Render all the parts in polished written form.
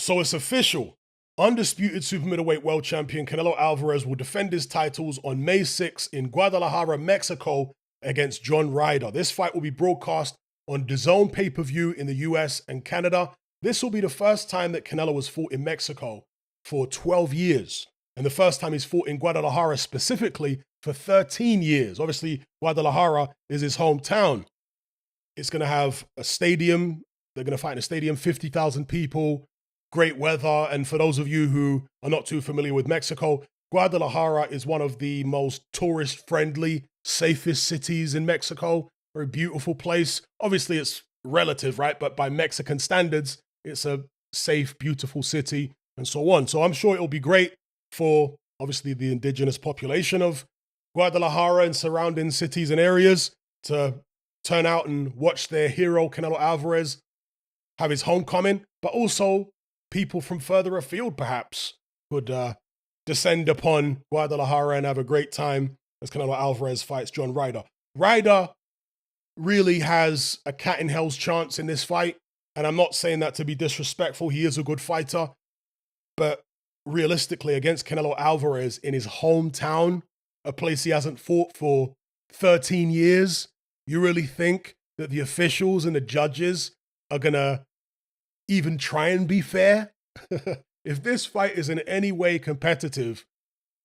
So it's official. Undisputed super middleweight world champion Canelo Alvarez will defend his titles on May 6 in Guadalajara, Mexico against John Ryder. This fight will be broadcast on DAZN pay-per-view in the US and Canada. This will be the first time that Canelo has fought in Mexico for 12 years. And the first time he's fought in Guadalajara specifically for 13 years. Obviously, Guadalajara is his hometown. It's going to have a stadium. They're going to fight in a stadium, 50,000 people. Great weather, and for those of you who are not too familiar with Mexico, Guadalajara is one of the most tourist-friendly, safest cities in Mexico. Very beautiful place. Obviously, it's relative, right? But by Mexican standards, it's a safe, beautiful city, and so on. So I'm sure it'll be great for, obviously, the indigenous population of Guadalajara and surrounding cities and areas to turn out and watch their hero, Canelo Alvarez, have his homecoming, but also people from further afield, perhaps, could descend upon Guadalajara and have a great time as Canelo Alvarez fights John Ryder. Ryder really has a cat in hell's chance in this fight, and I'm not saying that to be disrespectful. He is a good fighter, but realistically, against Canelo Alvarez in his hometown, a place he hasn't fought for 13 years, you really think that the officials and the judges are going to even try and be fair? If this fight is in any way competitive,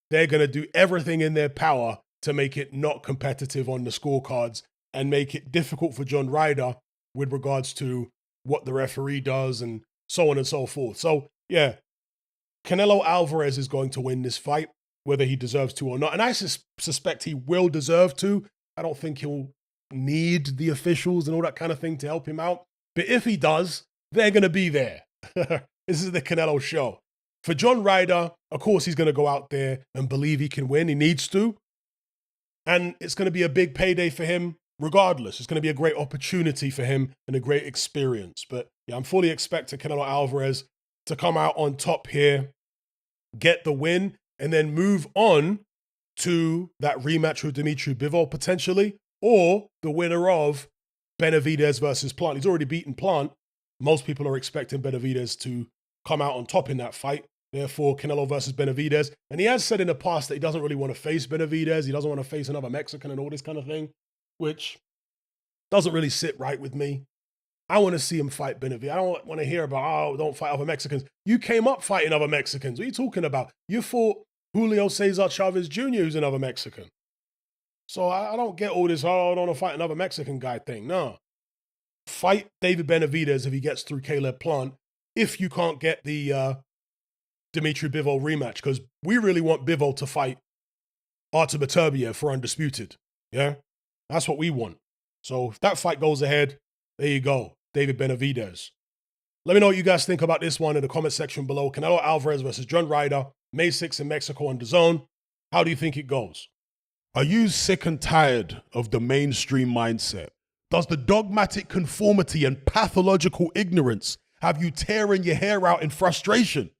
they're going to do everything in their power to make it not competitive on the scorecards and make it difficult for John Ryder with regards to what the referee does and so on and so forth. So, yeah, Canelo Alvarez is going to win this fight, whether he deserves to or not. And I suspect he will deserve to. I don't think he'll need the officials and all that kind of thing to help him out. But if he does, they're going to be there. This is the Canelo show. For John Ryder, of course, he's going to go out there and believe he can win. He needs to. And it's going to be a big payday for him regardless. It's going to be a great opportunity for him and a great experience. But yeah, I'm fully expecting Canelo Alvarez to come out on top here, get the win, and then move on to that rematch with Dimitri Bivol potentially, or the winner of Benavidez versus Plant. He's already beaten Plant. Most people are expecting Benavidez to come out on top in that fight. Therefore, Canelo versus Benavidez. And he has said in the past that he doesn't really want to face Benavidez. He doesn't want to face another Mexican and all this kind of thing, which doesn't really sit right with me. I want to see him fight Benavidez. I don't want to hear about, oh, don't fight other Mexicans. You came up fighting other Mexicans. What are you talking about? You fought Julio Cesar Chavez Jr., who's another Mexican. So I don't get all this, oh, I don't want to fight another Mexican guy thing. No. Fight David Benavidez if he gets through Caleb Plant, if you can't get the Dimitri Bivol rematch, because we really want Bivol to fight Artur Beterbiev for Undisputed. Yeah? That's what we want. So if that fight goes ahead, there you go, David Benavidez. Let me know what you guys think about this one in the comment section below. Canelo Alvarez versus John Ryder, May 6th in Mexico on DAZN. How do you think it goes? Are you sick and tired of the mainstream mindset? Does the dogmatic conformity and pathological ignorance have you tearing your hair out in frustration?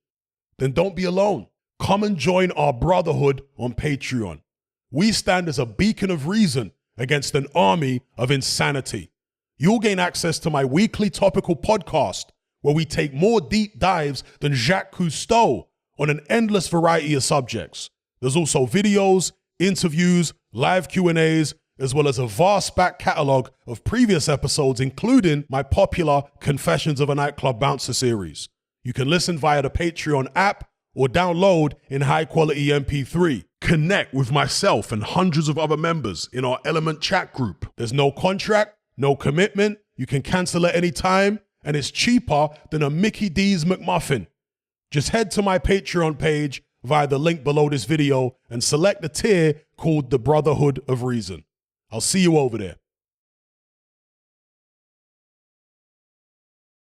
Then don't be alone. Come and join our brotherhood on Patreon. We stand as a beacon of reason against an army of insanity. You'll gain access to my weekly topical podcast where we take more deep dives than Jacques Cousteau on an endless variety of subjects. There's also videos, interviews, live Q&As, as well as a vast back catalogue of previous episodes, including my popular Confessions of a Nightclub Bouncer series. You can listen via the Patreon app or download in high-quality MP3. Connect with myself and hundreds of other members in our Element chat group. There's no contract, no commitment, you can cancel at any time, and it's cheaper than a Mickey D's McMuffin. Just head to my Patreon page via the link below this video and select the tier called the Brotherhood of Reason. I'll see you over there.